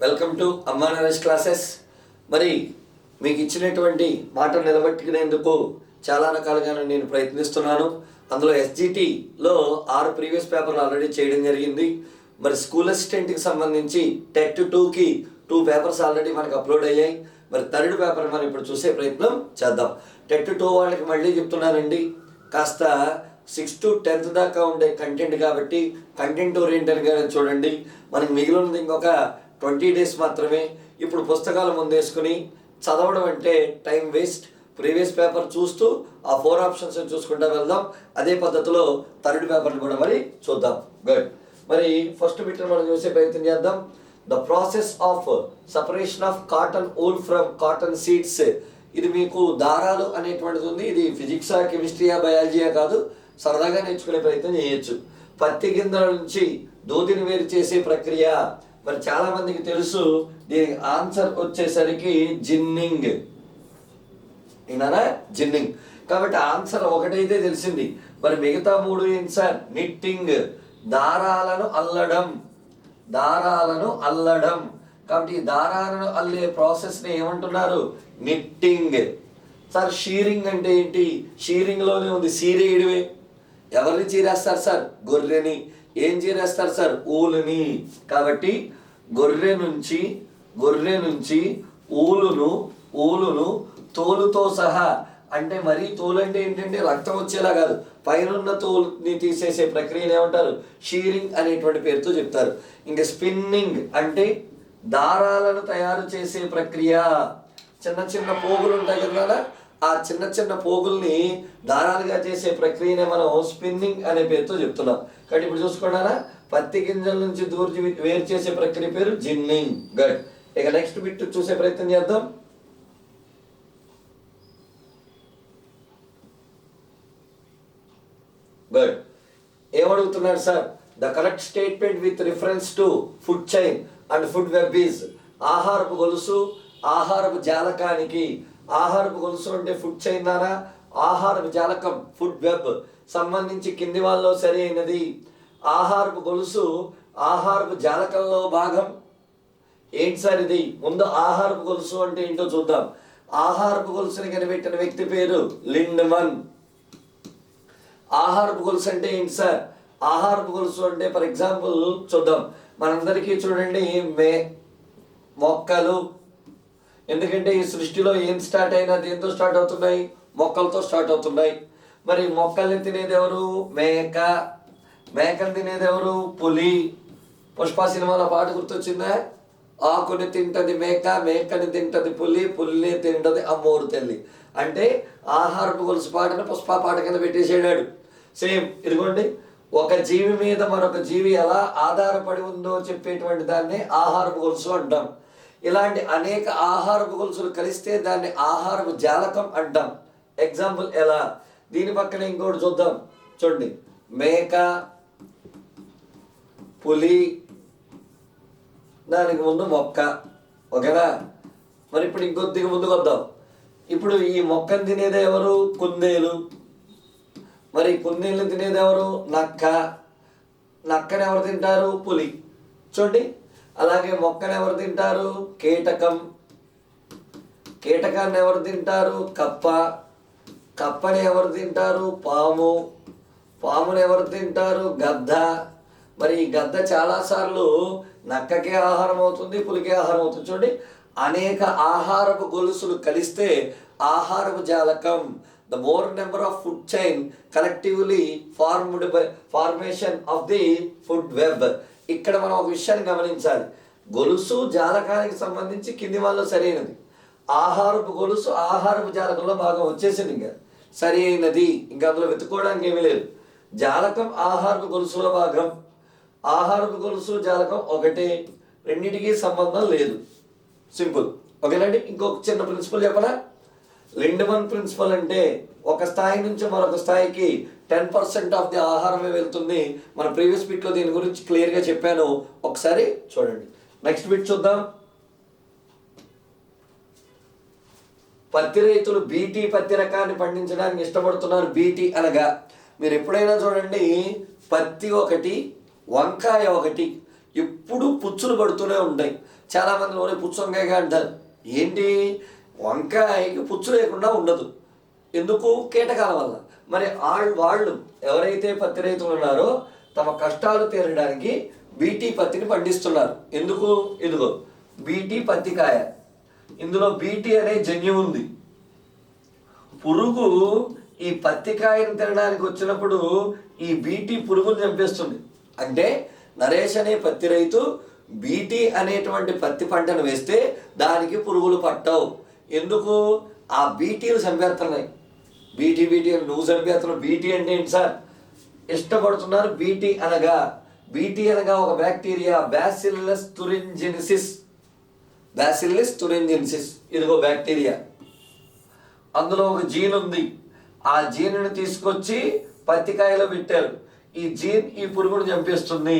Welcome to అమ్మా Naresh classes. మరి మీకు ఇచ్చినటువంటి మాట నిలబెట్టుకునేందుకు చాలా రకాలుగా నేను ప్రయత్నిస్తున్నాను. అందులో ఎస్జిటిలో 6 ప్రీవియస్ పేపర్లు ఆల్రెడీ చేయడం జరిగింది. మరి స్కూల్ అసిస్టెంట్కి సంబంధించి టెట్ 2కి 2 పేపర్స్ ఆల్రెడీ మనకు అప్లోడ్ అయ్యాయి. మరి థర్డ్ పేపర్ మనం ఇప్పుడు చూసే ప్రయత్నం చేద్దాం. టెట్ 2 వాళ్ళకి మళ్ళీ చెప్తున్నానండి, కాస్త 6 to 10th దాకా ఉండే కంటెంట్ కాబట్టి కంటెంట్ ఓరియంటెడ్గా చూడండి. మనకి మిగిలినది ఇంకొక 20 days మాత్రమే. ఇప్పుడు పుస్తకాలు ముందేసుకుని చదవడం అంటే టైం వేస్ట్. ప్రీవియస్ పేపర్ చూస్తూ ఆ 4 ఆప్షన్స్ చూసుకుంటూ వెళ్దాం. అదే పద్ధతిలో థర్డ్ పేపర్ని కూడా మరి చూద్దాం. గుడ్. మరి ఫస్ట్ బిట్ మనం చూసే ప్రయత్నం చేద్దాం. The process of separation of cotton wool from cotton seeds. ఇది మీకు దారాలు అనేటువంటిది ఉంది. ఇది ఫిజిక్సా, కెమిస్ట్రీయా, బయాలజీయా కాదు, సరదాగా నేర్చుకునే ప్రయత్నం చేయొచ్చు. పత్తి గింజల నుంచి దూదిని వేరు చేసే ప్రక్రియ. మరి చాలా మందికి తెలుసు. దీనికి ఆన్సర్ వచ్చేసరికి జిన్నింగ్. ఏనా జిన్నింగ్. కాబట్టి ఆన్సర్ ఒకటైతే తెలిసింది. మరి మిగతా 3 ఏంటి సార్? నిట్టింగ్, దారాలను అల్లడం. దారాలను అల్లడం. కాబట్టి ఈ దారాలను అల్లే ప్రాసెస్ని ఏమంటున్నారు? నిట్టింగ్. సార్ షీరింగ్ అంటే ఏంటి? షీరింగ్లోనే ఉంది సీరేయడమే. ఎవరిని చీరేస్తారు సార్? గొర్రెని. ఏం చీరేస్తారు సార్? ఊలుని. కాబట్టి గొర్రె నుంచి ఊలును తోలుతో సహా, అంటే మరీ తోలు అంటే ఏంటంటే రక్తం వచ్చేలా కాదు, పైనున్న తోలుని తీసేసే ప్రక్రియను ఏమంటారు? షీరింగ్ అనేటువంటి పేరుతో చెప్తారు. ఇంకా స్పిన్నింగ్ అంటే దారాలను తయారు చేసే ప్రక్రియ. చిన్న చిన్న పోగులు ఉంటాయి కదా, ఆ చిన్న చిన్న పోగుల్ని దారాలుగా చేసే ప్రక్రియనే మనం స్పిన్నింగ్ అనే పేరుతో చెప్తున్నాం. కాబట్టి ఇప్పుడు చూసుకోండి, పత్తి గింజల నుంచి దూర్చి వేరు చేసే ప్రక్రియ పేరు జిన్నింగ్. గుడ్. ఇక నెక్స్ట్ బిట్ చూసే ప్రయత్నం చేద్దాం. గుడ్. ఏమడుగుతున్నారు sir? The correct statement with reference to food chain and food web is. ఆహారపు గొలుసు, ఆహారపు జాలకానికి. ఆహారపు గొలుసు అంటే ఫుడ్ చైన్ నానా, ఆహారపు జాలకం ఫుడ్ వెబ్ సంబంధించి కింది వాళ్ళలో సరి అయినది. ఆహారపు గొలుసు ఆహారపు జాలకంలో భాగం. ఏంటి సార్ ఇది? ముందు ఆహారపు గొలుసు అంటే ఏంటో చూద్దాం. ఆహారపు గొలుసుని కనిపెట్టిన వ్యక్తి పేరు లిండ్మన్. ఆహారపు గొలుసు అంటే ఏంటి సార్? ఆహారపు గొలుసు అంటే ఫర్ ఎగ్జాంపుల్ చూద్దాం. మనందరికీ చూడండి, మొక్కలు. ఎందుకంటే ఈ సృష్టిలో ఏం స్టార్ట్ అయినా దేంతో స్టార్ట్ అవుతున్నాయి? మొక్కలతో స్టార్ట్ అవుతున్నాయి. మరి మొక్కల్ని తినేది ఎవరు? మేక. మేకని తినేది ఎవరు? పులి. పుష్ప సినిమాలో పాట గుర్తొచ్చిందా? ఆకుని తింటది మేక, మేకని తింటది పులి, పులిని తింటది అమ్మోరు తల్లి. అంటే ఆహారపు గొలుసు పాటను పుష్ప పాట కింద పెట్టేసాడు. సేమ్ ఇదిగోండి, ఒక జీవి మీద మరొక జీవి ఎలా ఆధారపడి ఉందో చెప్పేటువంటి దాన్ని ఆహారపు గొలుసు అంటాం. ఇలాంటి అనేక ఆహారపు గొలుసులు కలిస్తే దాన్ని ఆహారపు జాలకం అంటాం. ఎగ్జాంపుల్ ఎలా? దీని పక్కన ఇంకోటి చూద్దాం. చూడండి, మేక, పులి, దానికి ముందు మొక్క. ఓకేనా? మరి ఇప్పుడు ఇంకొద్దిగా ముందుకు వద్దాం. ఇప్పుడు ఈ మొక్కను తినేది ఎవరు? కుందేలు. మరి కుందేలు తినేది ఎవరు? నక్క. నక్కని ఎవరు తింటారు? పులి. చూడండి, అలాగే మొక్కను ఎవరు తింటారు? కీటకం. కీటకాన్ని ఎవరు తింటారు? కప్ప. కప్పని ఎవరు తింటారు? పాము. పాముని ఎవరు తింటారు? గద్ద. మరి ఈ గద్ద చాలాసార్లు నక్కకే ఆహారం అవుతుంది, పులికే ఆహారం అవుతుంది. చూడండి, అనేక ఆహారపు గొలుసులు కలిస్తే ఆహారపు జాలకం. The more number of food chain collectively formed by formation of the food web. ఇక్కడ మనం ఒక విషయాన్ని గమనించాలి. గొలుసు జాలకానికి సంబంధించి కింది వాళ్ళు సరైనది. ఆహారపు గొలుసు ఆహారపు జాలకంలో భాగం వచ్చేసింది, ఇంకా సరి అయినది. ఇంకా అందులో వెతుక్కోవడానికి ఏమీ లేదు. జాలకం ఆహారపు గొలుసులో భాగం. ఆహారపు గొలుసు జాలకం ఒకటే, రెండింటికి సంబంధం లేదు. సింపుల్. ఓకేనండి. ఇంకొక చిన్న ప్రిన్సిపల్ చెప్పనా? లిండ్మన్ ప్రిన్సిపల్ అంటే ఒక స్థాయి నుంచి మరొక స్థాయికి 10% ఆఫ్ ది ఆహారమే వెళ్తుంది. మన ప్రీవియస్ బిట్లో దీని గురించి క్లియర్గా చెప్పాను, ఒకసారి చూడండి. నెక్స్ట్ బిట్ చూద్దాం. పత్తి రైతులు బీటీ పత్తి రకాన్ని పండించడానికి ఇష్టపడుతున్నారు. బీటీ అనగా మీరు ఎప్పుడైనా చూడండి, పత్తి ఒకటి, వంకాయ ఒకటి, ఎప్పుడు పుచ్చులు పడుతూనే ఉంటాయి. చాలామంది నూనె పుచ్చు వంకాయగా అంటారు. ఏంటి, వంకాయకి పుచ్చు లేకుండా ఉండదు. ఎందుకు? కీటకాల వల్ల. మరి వాళ్ళు ఎవరైతే పత్తి రైతులు ఉన్నారో తమ కష్టాలు తీరడానికి బీటీ పత్తిని పండిస్తున్నారు. ఎందుకు? ఇదిగో బీటీ పత్తికాయ, ఇందులో బీటీ అనే జన్యు ఉంది. పురుగు ఈ పత్తికాయను తినడానికి వచ్చినప్పుడు ఈ బీటీ పురుగును చంపేస్తుంది. అంటే నరేష్ అనే పత్తి రైతు బీటీ అనేటువంటి పత్తి పంటను వేస్తే దానికి పురుగులు పట్టవు. ఎందుకు? ఆ బీటీలు చంపేస్తున్నాయి. బీటీ అని నువ్వు చంపేస్తున్నావు. బీటీ అంటే ఏంటి సార్? ఇష్టపడుతున్నారు. బీటీ అనగా ఒక బ్యాక్టీరియా, బ్యాసిల్లస్ తురింజిన్సిస్. ఇదిగో బ్యాక్టీరియా, అందులో ఒక జీన్ ఉంది. ఆ జీన్ను తీసుకొచ్చి పత్తికాయలో పెట్టారు. ఈ జీన్ ఈ పురుగును చంపేస్తుంది.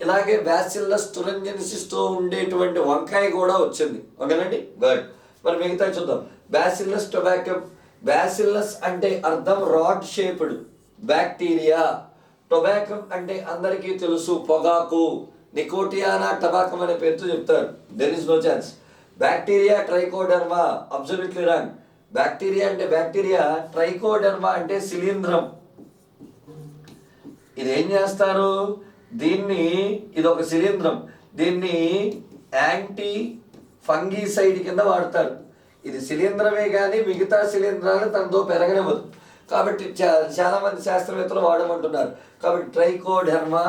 ఇలాగే బ్యాసిల్లస్ తురింజిన్సిస్తో ఉండేటువంటి వంకాయ కూడా వచ్చింది. ఓకేనండి, గుడ్. మరి మిగతా చూద్దాం. Bacillus tabacum. బ్యాసిల్లస్ అంటే అర్థం రాడ్ షేప్డ్ బ్యాక్టీరియా. టొబాకమ్ అంటే అందరికీ తెలుసు, పొగాకు. నికోటియానా టొబాకమ్ అనే పేరుతో చెప్తారు. There is no chance. Bacteria trichoderma, absolutely wrong. Bacteria అంటే బ్యాక్టీరియా, ట్రైకోడర్మా అంటే శిలీంధ్రం. ఇది ఏం చేస్తారు? ఇది ఒక శిలీంధ్రం. దీన్ని యాంటీ ఫంగీసైడ్ కింద వాడతారు. ఇది శిలీంధ్రమే కానీ మిగతా శిలీంధ్రాలు తనతో పెరగనివ్వదు. కాబట్టి చాలామంది శాస్త్రవేత్తలు వాడమంటున్నారు. కాబట్టి ట్రైకోడర్మా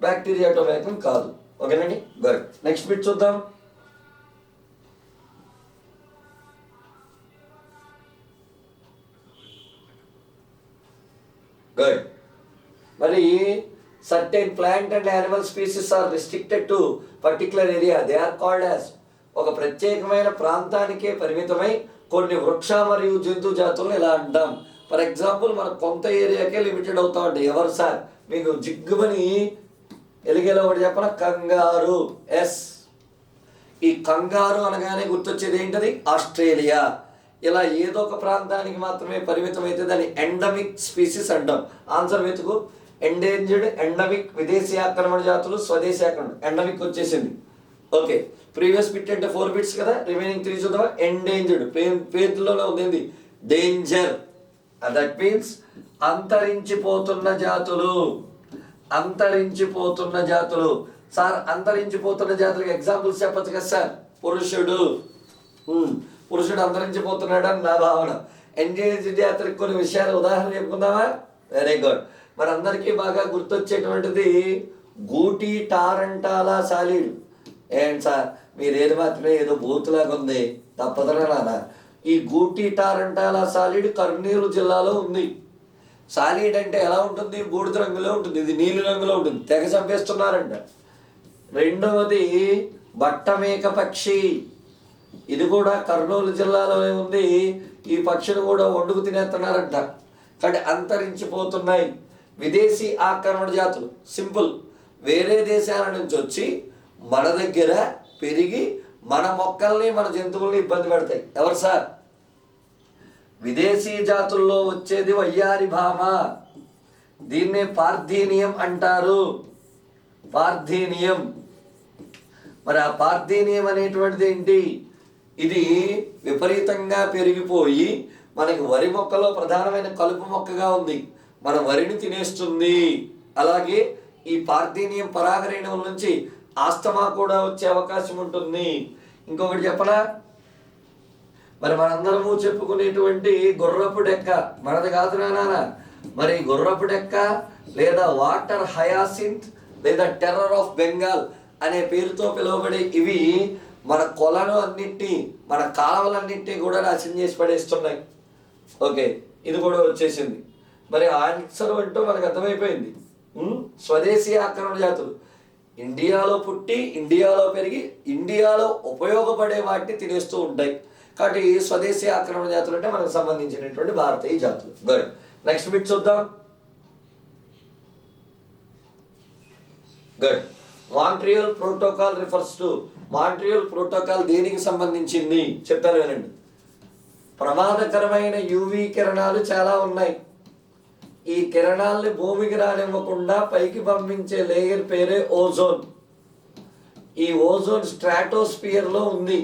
బ్యాక్టీరియా టొబాకమ్ కాదు. ఓకేనండి, గుడ్. నెక్స్ట్ బిట్ చూద్దాం. గుడ్. మరి certain plant and animal species are restricted to particular area. They are called as. ఒక ప్రత్యేకమైన ప్రాంతానికే పరిమితమై కొన్ని వృక్ష మరియు జంతు జాతులను ఇలా అంటాం. ఫర్ ఎగ్జాంపుల్ మనకు కొంత ఏరియాకే లిమిటెడ్ అవుతా ఉంటాయి. ఎవరు సార్? మీకు జిగ్గుమని ఎలిగేలా ఒకటి చెప్పన, కంగారు. ఎస్. ఈ కంగారు అనగానే గుర్తొచ్చేది ఏంటది? ఆస్ట్రేలియా. ఇలా ఏదో ఒక ప్రాంతానికి మాత్రమే పరిమితం అయితే దాన్ని ఎండమిక్ స్పీసీస్ అంటాం. ఆన్సర్ వెతుకు. ఎండేంజర్డ్, ఎండమిక్, విదేశీ ఆక్రమణ జాతులు, స్వదేశీ ఆక్రమణ. ఎండమిక్ వచ్చేసింది. ఓకే, ప్రీవియస్ బిట్ అంటే 4 బిట్స్ కదా, రిమైనింగ్ 3 చూద్దామా. ఎండేంజర్డ్ పేర్లోనే ఉంది డేంజర్. దట్ మీన్స్ అంతరించిపోతున్న జాతులు. సార్ అంతరించిపోతున్న జాతులకు ఎగ్జాంపుల్స్ చెప్పచ్చు కదా సార్? పురుషుడు అంతరించిపోతున్నాడు అని నా భావన. ఎండేంజర్డ్ జాతులకు కొన్ని విషయాలు ఉదాహరణ చెప్పుకుందామా? Very good. మరి అందరికీ బాగా గుర్తొచ్చేటువంటిది గూటి టారంటాలా సాలీడ్. ఏంటి సార్ మీరు ఏది మాత్రమే ఏదో బూతులాగా ఉంది, తప్పదనా నాన్న. ఈ గూటి టారంటాలా సాలీడ్ కర్నూలు జిల్లాలో ఉంది. సాలీడ్ అంటే ఎలా ఉంటుంది? బూడిద రంగులో ఉంటుంది. ఇది నీలి రంగులో ఉంటుంది. తెగ చంపేస్తున్నారంట. రెండవది బట్టమేక పక్షి. ఇది కూడా కర్నూలు జిల్లాలోనే ఉంది. ఈ పక్షిని కూడా వండుకు తినేస్తున్నారంట. కానీ అంతరించిపోతున్నాయి. విదేశీ ఆక్రమణ జాతులు సింపుల్. వేరే దేశాల నుంచి వచ్చి మన దగ్గర పెరిగి మన మొక్కల్ని మన జంతువుల్ని ఇబ్బంది పెడతాయి. ఎవరు సార్? విదేశీ జాతుల్లో వచ్చేది వయ్యారి భామ. దీన్నే పార్థీనియం అంటారు. పార్థీనియం. మరి ఆ పార్థీనియం అనేటువంటిది ఏంటి? ఇది విపరీతంగా పెరిగిపోయి మనకి వరి మొక్కలో ప్రధానమైన కలుపు మొక్కగా ఉంది. మన వరిని తినేస్తుంది. అలాగే ఈ పార్థీనియం పరాగరేణువుల నుంచి ఆస్తమా కూడా వచ్చే అవకాశం ఉంటుంది. ఇంకొకటి చెప్పనా? మరి మనందరము చెప్పుకునేటువంటి గుర్రపు డెక్క మనది కాదు నాన్న. మరి గుర్రపు డెక్క లేదా వాటర్ హయాసింత్ లేదా టెర్రర్ ఆఫ్ బెంగాల్ అనే పేరుతో పిలువబడే ఇవి మన కొలను అన్నింటినీ, మన కాలువలన్నింటినీ కూడా నాశనం చేసి పడేస్తున్నాయి. ఓకే, ఇది కూడా వచ్చేసింది. మరి ఆన్సర్ అంటూ మనకు అర్థమైపోయింది. స్వదేశీ ఆక్రమణ జాతులు ఇండియాలో పుట్టి, ఇండియాలో పెరిగి, ఇండియాలో ఉపయోగపడే వాటిని తినేస్తూ ఉంటాయి. కాబట్టి స్వదేశీ ఆక్రమణ జాతులు అంటే మనకు సంబంధించినటువంటి భారతీయ జాతులు. గుడ్. నెక్స్ట్ బిట్ చూద్దాం. Good. Montreal protocol refers to. Montreal protocol దేనికి సంబంధించింది చెప్తాను వినండి. ప్రమాదకరమైన యూవీ కిరణాలు చాలా ఉన్నాయి. ఈ కిరణాలని భూమికి రానివ్వకుండా పైకి పంపించే లేయర్ పేరే ఓజోన్. ఈ ఓజోన్ స్ట్రాటోస్ఫియర్లో ఉంది.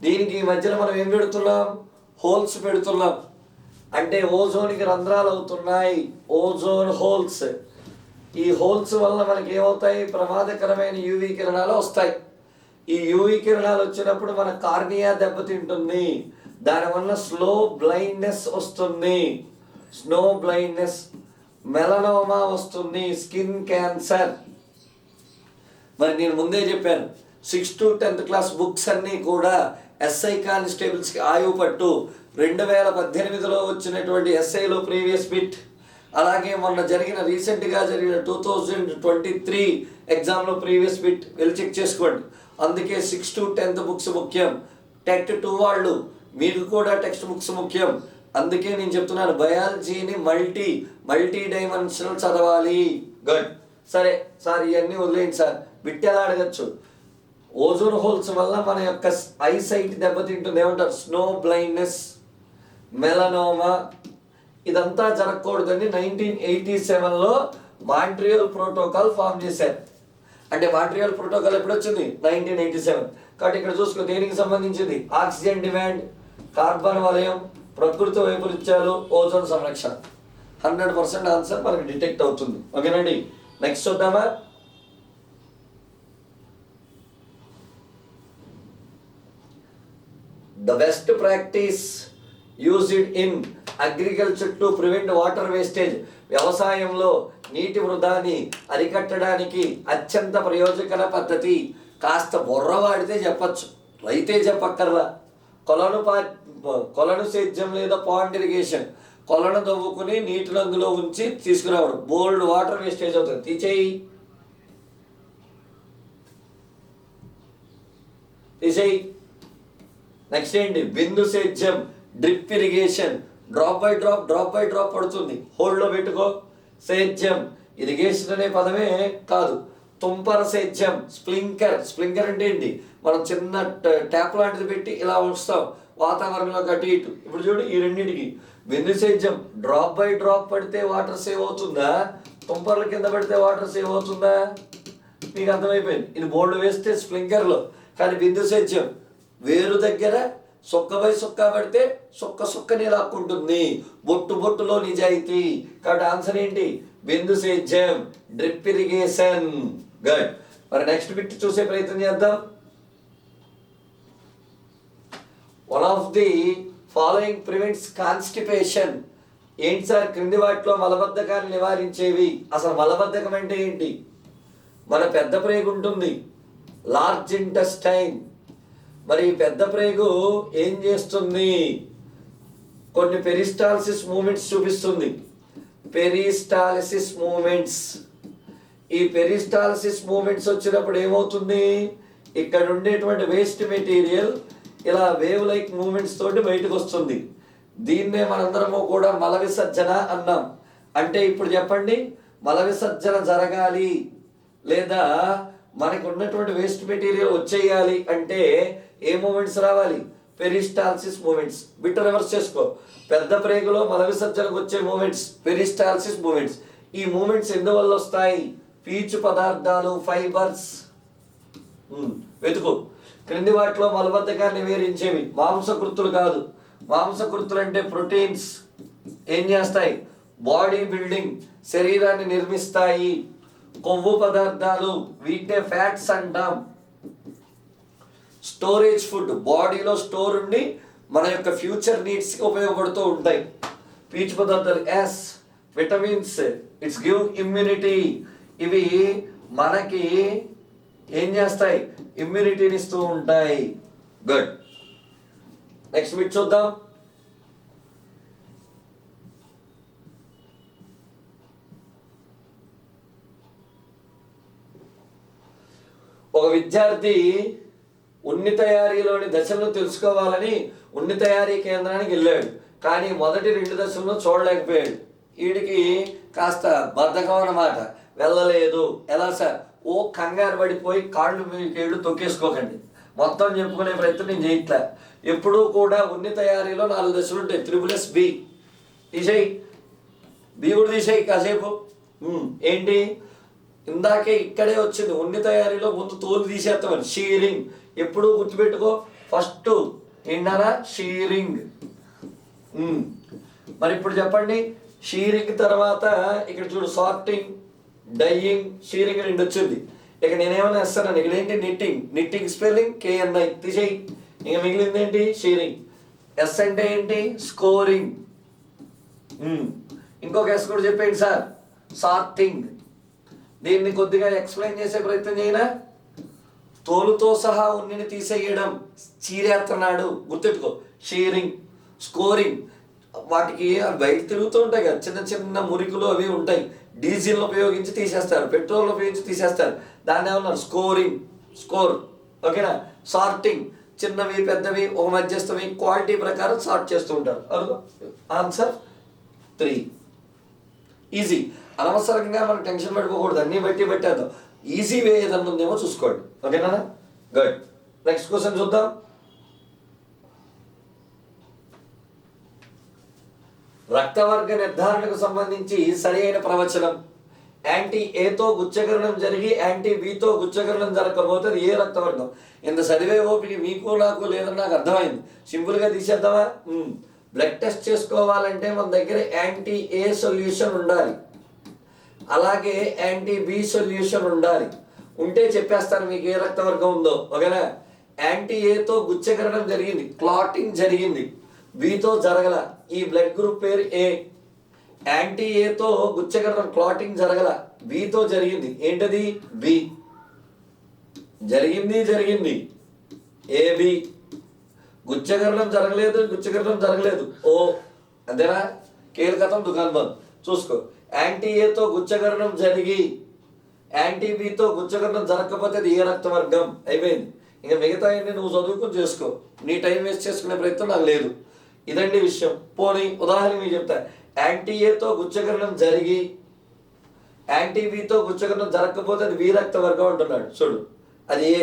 దీనికి ఈ మధ్యలో మనం ఏం పెడుతున్నాం? హోల్స్ పెడుతున్నాం. అంటే ఓజోన్కి రంధ్రాలు అవుతున్నాయి, ఓజోన్ హోల్స్. ఈ హోల్స్ వల్ల మనకి ఏమవుతాయి? ప్రమాదకరమైన యూవీ కిరణాలు వస్తాయి. ఈ యూవీ కిరణాలు వచ్చినప్పుడు మన కార్నియా దెబ్బతింటుంది. దానివల్ల స్లో బ్లైండ్నెస్ వస్తుంది, స్నో బ్లైండ్నెస్, మెలనోమా వస్తుంది, స్కిన్ క్యాన్సర్. మరి నేను ముందే చెప్పాను, 6th to 10th class books అన్నీ కూడా ఎస్ఐ కానిస్టేబుల్స్కి ఆయువు పట్టు 2018లో వచ్చినటువంటి ఎస్ఐలో ప్రీవియస్ బిట్, అలాగే మొన్న రీసెంట్గా జరిగిన 2023 ఎగ్జామ్లో ప్రీవియస్ బిట్ వెళ్ళి చెక్ చేసుకోండి. అందుకే 6th to 10th బుక్స్ ముఖ్యం. టెట్ 2 వాళ్ళు మీకు కూడా టెక్స్ట్ బుక్స్ ముఖ్యం. అందుకే నేను చెప్తున్నాను, బయాలజీని మల్టీ డైమెన్షనల్ చదవాలి. గుడ్. సరే సార్, ఇవన్నీ వదిలేయండి సార్, బిట్ ఎలా అడగచ్చు? ఓజోన్ హోల్స్ వల్ల మన యొక్క ఐసైట్ దెబ్బతింటుంది. ఏమంటారు? Snow blindness, melanoma. ఇదంతా జరగకూడదని 1987లో మాంట్రియల్ ప్రోటోకాల్ ఫామ్ చేశారు. అంటే మాంట్రియల్ ప్రోటోకాల్ ఎప్పుడు వచ్చింది? 1987. కాబట్టి ఇక్కడ చూసుకో, దేనికి సంబంధించింది? ఆక్సిజన్ డిమాండ్, కార్బన్ వలయం, ప్రకృతి వైపరీత్యాలు, ఓజోన్ సంరక్షణ. 100% ఆన్సర్ మనకి డిటెక్ట్ అవుతుంది. ఓకేనండి, నెక్స్ట్ చూద్దామా? The best practice used in agriculture to prevent water wastage. వ్యవసాయంలో నీటి వృధాని అరికట్టడానికి అత్యంత ప్రయోజకర పద్ధతి. కాస్త బుర్ర వాడితే చెప్పచ్చు, రైతే చెప్పక్కర్లా. కొలను సేద్యం లేదా పాండ్ ఇరిగేషన్. కొలను తవ్వుకుని నీటిని అందులో ఉంచి తీసుకురావడం. బోల్డ్ వాటర్ వేస్టేజ్ అవుతుంది, తీసేయి. నెక్స్ట్ ఏంటి? బిందు సేద్యం, drip irrigation. Drop by drop పడుతుంది, హోల్డ్లో పెట్టుకో. సేద్యం, ఇరిగేషన్ అనే పదమే కాదు. తుంపర సేద్యం, స్ప్లింకర్ అంటే ఏంటి? మనం చిన్న ట్యాప్ లాంటిది పెట్టి ఇలా ఉంచుతాం వాతావరణంలో అటు ఇటు. ఇప్పుడు చూడు, ఈ రెండింటికి బిందు సేద్యం, డ్రాప్ బై డ్రాప్ పడితే వాటర్ సేవ్ అవుతుందా? తుంపర్ల కింద పడితే వాటర్ సేవ్ అవుతుందా? మీకు అర్థమైపోయింది. ఇది బోల్డ్ వేస్తే స్ప్లింకర్లో. కానీ బిందు సేద్యం వేరు దగ్గర సొక్క బై సొక్క పడితే సొక్కని లాక్కుంటుంది. బొట్టులో నిజాయితీ. కాబట్టి ఆన్సర్ ఏంటి? బిందు సేద్యం, డ్రిప్ ఇరిగేషన్. గుడ్. మరి నెక్స్ట్ బిట్ చూసే ప్రయత్నం చేద్దాం. One of the following prevents constipation. ఏంటి సార్? క్రింది వాటిలో మలబద్ధకాన్ని నివారించేవి. అసలు మలబద్ధకం అంటే ఏంటి? మన పెద్ద ప్రేగు ఉంటుంది, లార్జ్ ఇంటెస్టైన్. మరి పెద్ద ప్రేగు ఏం చేస్తుంది? కొన్ని పెరిస్టాల్సిస్ మూమెంట్స్ చూపిస్తుంది. Peristalsis movements. ఈ పెరిస్టాల్సిస్ మూమెంట్స్ వచ్చినప్పుడు ఏమవుతుంది? ఇక్కడ ఉండేటువంటి వేస్ట్ మెటీరియల్ ఇలా వేవ్ లైక్ మూమెంట్స్ తోటి బయటకు వస్తుంది. దీన్నే మనందరము కూడా మల విసర్జన అన్నాం. అంటే ఇప్పుడు చెప్పండి, మల విసర్జన జరగాలి లేదా మనకు ఉన్నటువంటి వేస్ట్ మెటీరియల్ వచ్చేయాలి అంటే ఏ మూమెంట్స్ రావాలి? Peristalsis movements. బిట్ రివర్స్ చేసుకో. పెద్ద ప్రేగులో మల విసర్జనకు వచ్చే మూమెంట్స్ పెరిస్టాల్సిస్ మూమెంట్స్. ఈ మూమెంట్స్ ఎందువల్ల వస్తాయి? పీచు పదార్థాలు, ఫైబర్స్. వెతుకు. క్రింది వాటిలో మలబద్ధకాన్ని నివారించేవి. మాంసకృతులు కాదు. మాంసకృతులు అంటే ప్రోటీన్స్. ఏం చేస్తాయి? బాడీ బిల్డింగ్, శరీరాన్ని నిర్మిస్తాయి. కొవ్వు పదార్థాలు, వీటినే ఫ్యాట్స్ అంటాం. స్టోరేజ్ ఫుడ్, బాడీలో స్టోర్ ఉండి మన యొక్క ఫ్యూచర్ నీడ్స్కి ఉపయోగపడుతూ ఉంటాయి. పీచు పదార్థాలు, yes. Vitamins, it's give immunity. ఇవి మనకి ఏం చేస్తాయి? ఇమ్యూనిటీని ఇస్తూ ఉంటాయి. గుడ్. నెక్స్ట్ బిట్ చూద్దాం. ఒక విద్యార్థి ఉన్ని తయారీలోని దశలను తెలుసుకోవాలని ఉన్ని తయారీ కేంద్రానికి వెళ్ళాడు. కానీ మొదటి 2 దశలను చూడలేకపోయాడు. వీడికి కాస్త బద్ధకం అన్నమాట, వెళ్ళలేదు. ఎలా సార్? ఓ కంగారు పడిపోయి కాళ్ళు మీకేళ్ళు తొక్కేసుకోకండి. మొత్తం చెప్పుకునే ప్రయత్నం నేను చేయట్లే. ఎప్పుడూ కూడా ఉన్ని తయారీలో 4 దశలు ఉంటాయి. 3+B తీసేయి, బి కూడా తీసేయి కాసేపు. ఏంటి? ఇందాకే ఇక్కడే వచ్చింది ఉన్ని తయారీలో ముందు తోలు తీసేస్తామని షీరింగ్. ఎప్పుడు గుర్తుపెట్టుకో, ఫస్ట్ ఏంటన్నా షీరింగ్. మరి ఇప్పుడు చెప్పండి, షీరింగ్ తర్వాత ఇక్కడ చూడు సార్టింగ్, డైయింగ్, షీరింగ్ రెండు వచ్చింది. ఇక నేనేమైనా వేస్తానండి, ఇక్కడ ఏంటి నిట్టింగ్, నిట్టింగ్ స్పెల్లింగ్ KNI తీసేయి. ఇక మిగిలింది ఏంటి షీరింగ్. ఎస్ అంటే ఏంటి స్కోరింగ్. ఇంకొక ఎస్ కూడా చెప్పేయండి సార్, సార్టింగ్. దీన్ని కొద్దిగా ఎక్స్ప్లెయిన్ చేసే ప్రయత్నం చేయనా. తోలుతో సహా ఉన్నిని తీసేయడం, చీరేస్తున్నాడు గుర్తెట్టుకో, షీరింగ్. స్కోరింగ్, వాటికి బయట తిరుగుతూ ఉంటాయి కదా, చిన్న చిన్న మురికులు అవి ఉంటాయి, డీజిల్ని ఉపయోగించి తీసేస్తారు, పెట్రోల్ ఉపయోగించి తీసేస్తారు, దాన్ని ఏమన్నారు స్కోరింగ్, స్కోర్. ఓకేనా. సార్టింగ్, చిన్నవి పెద్దవి ఒక మధ్యస్థవి క్వాలిటీ ప్రకారం సార్ట్ చేస్తూ ఉంటారు. ఆన్సర్ 3. ఈజీ. అనవసరంగా మనం టెన్షన్ పెట్టుకోకూడదు, అన్నీ బట్టి పెట్టేద్దాం. ఈజీ వే ఏదన్నా ఉందేమో చూసుకోండి. ఓకేనా, గుడ్. నెక్స్ట్ క్వశ్చన్ చూద్దాం. రక్తవర్గ నిర్ధారణకు సంబంధించి సరి అయిన ప్రవచనం. యాంటీ ఏతో గుచ్చకరణం జరిగి యాంటీ బితో గుచ్చకరణం జరగకపోతే అది ఏ రక్తవర్గం? ఇంత చదివే ఓపిక మీకు నాకు లేదని నాకు అర్థమైంది. సింపుల్గా తీసేద్దామా. బ్లడ్ టెస్ట్ చేసుకోవాలంటే మన దగ్గర యాంటీ ఏ సొల్యూషన్ ఉండాలి, అలాగే యాంటీ బి సొల్యూషన్ ఉండాలి. ఉంటే చెప్పేస్తాను మీకు ఏ రక్తవర్గం ఉందో. ఓకేనా. యాంటీ ఏతో గుచ్చకరణం జరిగింది, క్లాటింగ్ జరిగింది, బితో జరగల, ఈ బ్లడ్ గ్రూప్ పేరు ఏ. యాంటీ ఏతో గుచ్చకరణం క్లాటింగ్ జరగల, బితో జరిగింది, ఏంటది బి. జరిగింది ఏబి. గుచ్చకరణం జరగలేదు ఓ. అంతేనా, కేల్కతం దుకాన్ బంద్. చూసుకో, యాంటీ ఏతో గుచ్చకరణం జరిగి యాంటీ బితో గుచ్చకరణం జరగకపోతే అది ఏ రక్తవర్గం? అయిపోయింది. ఇంకా మిగతా నువ్వు చదువుకుని చేసుకో, నీ టైం వేస్ట్ చేసుకునే ప్రయత్నం నాకు లేదు. ఇదండి విషయం. పోనీ ఉదాహరణ మీకు చెప్తా. యాంటీ ఏతో గుచ్చకరణం జరిగి యాంటీ బితో గుచ్చకరణం జరగకపోతే అది బి రక్తవర్గం అంటున్నాడు. చూడు, అది ఏ.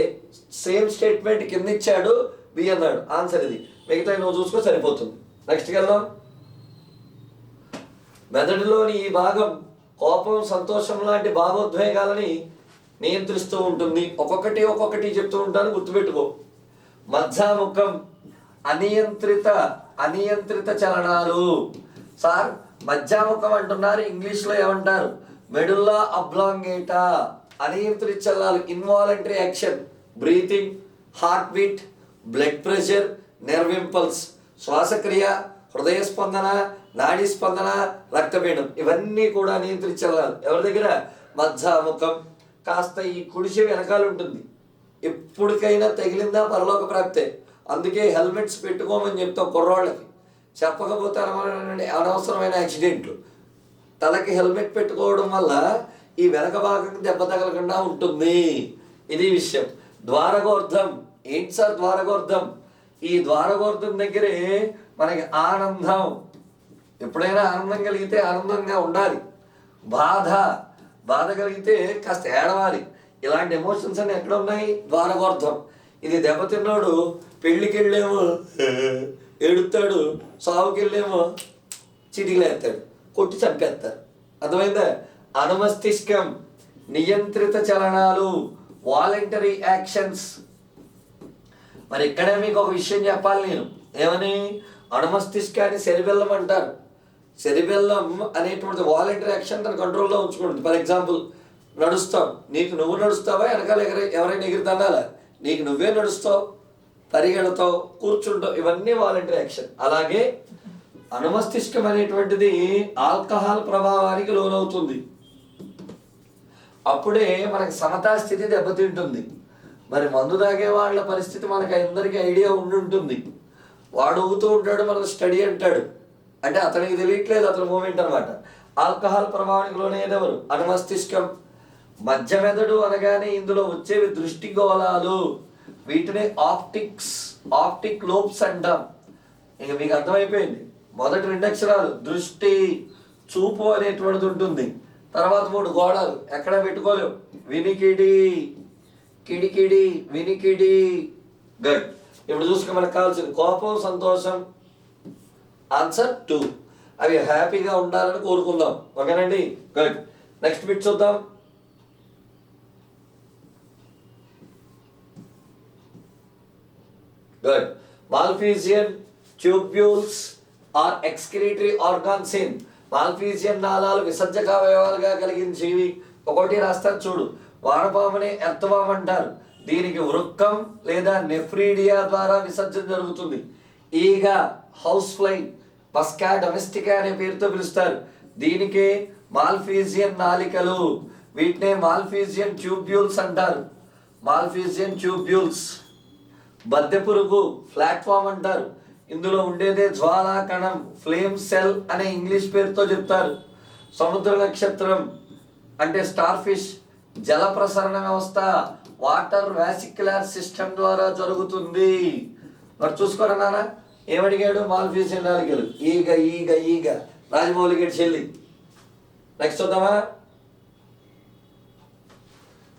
సేమ్ స్టేట్మెంట్ కింద ఇచ్చాడు, బి అన్నాడు. ఆన్సర్ ఇది. మిగతా నువ్వు చూసుకో, సరిపోతుంది. నెక్స్ట్కి వెళ్దాం. మెదడులోని ఈ భాగం కోపం, సంతోషం లాంటి భావోద్వేగాలని నియంత్రిస్తూ ఉంటుంది. ఒక్కొక్కటి చెప్తూ ఉంటాను, గుర్తుపెట్టుకో. మధ్యాముఖం, అనియంత్రిత చలనాలు. సార్ మధ్యాముఖం అంటున్నారు, ఇంగ్లీష్లో ఏమంటారు? Medulla oblongata. అనియంత్రిత చలనాలు, involuntary action, breathing, heart beat, blood pressure, nerve impulse, శ్వాసక్రియ, హృదయ స్పందన, నాడీ స్పందన, రక్తపీడం, ఇవన్నీ కూడా నియంత్రించాలి. ఎవరి దగ్గర? మధ్యాముఖం. కాస్త ఈ కుడిచి వెనకాల ఉంటుంది, ఎప్పటికైనా తగిలిందా పరలోక ప్రాప్తే. అందుకే హెల్మెట్స్ పెట్టుకోమని చెప్తాం కుర్రాళ్ళకి. చెప్పకపోతే అనవసరమైన యాక్సిడెంట్లు. తలకి హెల్మెట్ పెట్టుకోవడం వల్ల ఈ వెనక భాగం దెబ్బ తగలకుండా ఉంటుంది. ఇది విషయం. ద్వారగోర్ధం. ఏంటి సార్ ద్వారగోర్ధం? ఈ ద్వారగోర్ధం దగ్గరే మనకి ఆనందం. ఎప్పుడైనా ఆనందం కలిగితే ఆనందంగా ఉండాలి, బాధ కలిగితే కాస్త ఏడవాలి. ఇలాంటి ఎమోషన్స్ అన్ని ఎక్కడ ఉన్నాయి? ద్వారగోర్ధం. ఇది దెబ్బతిన్నాడు పెళ్ళికి వెళ్ళేమో ఏడుస్తాడు, సావుకి వెళ్ళేమో చిటికలేస్తాడు, కొట్టి చంపేస్తారు. అర్థమైందా? అనుమస్తిష్కం, నియంత్రిత చలనాలు, వాలంటరీ యాక్షన్స్. మరి ఇక్కడే మీకు ఒక విషయం చెప్పాలి నేను. ఏమని? అనుమస్తిష్కాన్ని సెరిబెల్లం అంటారు. సెరిబెల్లం అనేటువంటి వాలంటరీ యాక్షన్ తన కంట్రోల్లో ఉంచుకుంటుంది. ఫర్ ఎగ్జాంపుల్, నడుస్తావు, నీకు నువ్వు నడుస్తావా, వెనకాల ఎవరైనా ఎగురుతాడా? నీకు నువ్వే నడుస్తావు, పరిగెడతావు, కూర్చుంటావు, ఇవన్నీ వాలంటరీ యాక్షన్. అలాగే అనుమస్తిష్కం అనేటువంటిది ఆల్కహాల్ ప్రభావానికి లోనవుతుంది. అప్పుడే మనకి సమతా స్థితి దెబ్బతింటుంది. మరి మందు తాగే వాళ్ళ పరిస్థితి మనకి అందరికీ ఐడియా ఉండుంటుంది. వాడు ఊగుతూ ఉంటాడు, మనకు స్టడీ అంటాడు, అంటే అతనికి తెలియట్లేదు, అతని మూమెంట్ అనమాట. ఆల్కహాల్ ప్రభావానికి లోనేది ఎవరు? అనుమస్తిష్కం. మధ్య మెదడు అనగానే ఇందులో వచ్చేవి దృష్టి గోళాలు. వీటిని ఆప్టిక్ లోబ్స్ అంటాం. ఇక మీకు అర్థమైపోయింది. మొదటి 2 అక్షరాలు దృష్టి, చూపు అనేటువంటిది ఉంటుంది. తర్వాత 3 గోళాలు ఎక్కడ పెట్టుకోలేవు. వినికిడి, కిడికిడి, వినికిడి. గుడ్. ఇప్పుడు చూసుకుని మనకు కావాల్సింది కోపం, సంతోషం. ఆన్సర్ 2. అవి హ్యాపీగా ఉండాలని కోరుకుందాం. ఓకేనండి? గుడ్. నెక్స్ట్ బిట్ చూద్దాం. Good. Malpighian tubules are excretory organs in. Malpighian నాళాలు విసర్జక అవయవాలుగా కలిగిన జీవి. ఒకటి రాస్తారు చూడు. వానపాముని ఎర్త్వామ్ అంటారు. దీనికి వృక్కం లేదా నెఫ్రీడియా ద్వారా విసర్జన జరుగుతుంది. ఈగ హౌస్ ఫ్లై, పస్కా డొమెస్టికా అనే పేరుతో పిలుస్తారు. దీనికి మాల్ఫీజియన్ నాలికలు, వీటినే మాల్ఫీజియన్ ట్యూబ్యూల్స్ అంటారు. Malpighian tubules. బద్దె పురుగు ప్లాట్ఫామ్ అంటారు. ఇందులో ఉండేదే జ్వాలా కణం, ఫ్లేమ్ సెల్ అనే ఇంగ్లీష్ పేరుతో చెప్తారు. సముద్ర నక్షత్రం అంటే స్టార్ ఫిష్ జల ప్రసరణ వ్యవస్థ వాటర్ వాసిక్యులర్ సిస్టమ్ ద్వారా జరుగుతుంది. మరి చూసుకోరా నాన్న, ఏమడిగాడు? మాల్ఫీజియన్ నాలికలు. ఈగ ఈగ ఈగ రాజమౌళి గడి చెల్లి. నెక్స్ట్ చూద్దామా.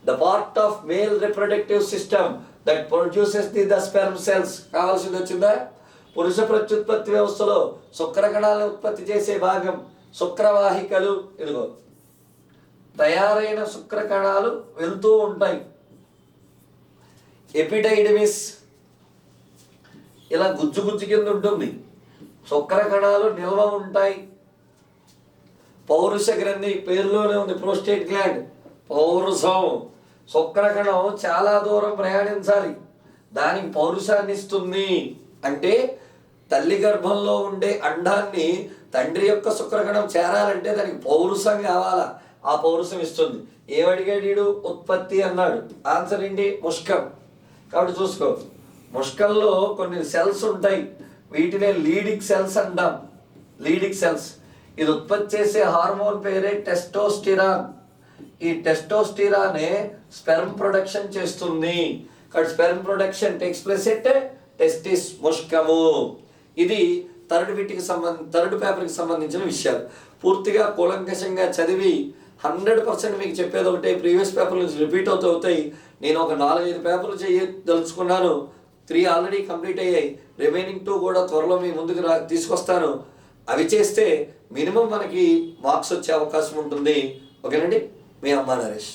The part of male reproductive system that produces the sperm cells. కావాల్సింది వచ్చిందా? పురుష ప్రత్యుత్పత్తి వ్యవస్థలో శుక్రకణాలను ఉత్పత్తి చేసే భాగం శుక్రవాహికలు. ఇదిగో తయారైన శుక్రకణాలు వెళ్తూ ఉంటాయి. ఎపిడైడమిస్ ఇలా గుజ్జు గుజ్జు కింద ఉంటుంది. శుక్రకణాలు నిల్వ ఉంటాయి. పౌరుష గ్రంథి పేరులోనే ఉంది, ప్రోస్టేట్ గ్లాండ్. పౌరుషం. శుక్రకణం చాలా దూరం ప్రయాణించాలి, దానికి పౌరుషాన్ని ఇస్తుంది. అంటే తల్లి గర్భంలో ఉండే అండాన్ని తండ్రి యొక్క శుక్రకణం చేరాలంటే దానికి పౌరుషం కావాలా, ఆ పౌరుషం ఇస్తుంది. ఏమడిగాడు వీడు? ఉత్పత్తి అన్నాడు. ఆన్సర్ ఏంటి? ముష్కం. కాబట్టి చూసుకో, ముష్కల్లో కొన్ని సెల్స్ ఉంటాయి, వీటినే లీడిక్ సెల్స్ అంటాం. లీడిక్ సెల్స్. ఇది ఉత్పత్తి చేసే హార్మోన్ పేరే టెస్టోస్టిరాన్. ఈ టెస్టోస్టిరానే స్పెర్మ్ ప్రొడక్షన్ చేస్తుంది. కాబట్టి sperm production takes place at testis, ముష్కము. ఇది థర్డ్ పేపర్కి సంబంధించిన విషయాలు. పూర్తిగా కూలంకషంగా చదివి 100% మీకు చెప్పేది ఒకటే, ప్రీవియస్ పేపర్ నుంచి రిపీట్ అవుతాయి. నేను ఒక 4-5 పేపర్లు చేయదలుచుకున్నాను. 3 ఆల్రెడీ కంప్లీట్ అయ్యాయి. రిమైనింగ్ 2 కూడా త్వరలో మీ ముందుకు తీసుకొస్తాను. అవి చేస్తే మినిమం మనకి మార్క్స్ వచ్చే అవకాశం ఉంటుంది. ఓకేనండి. మీ అమ్మా నరేష్.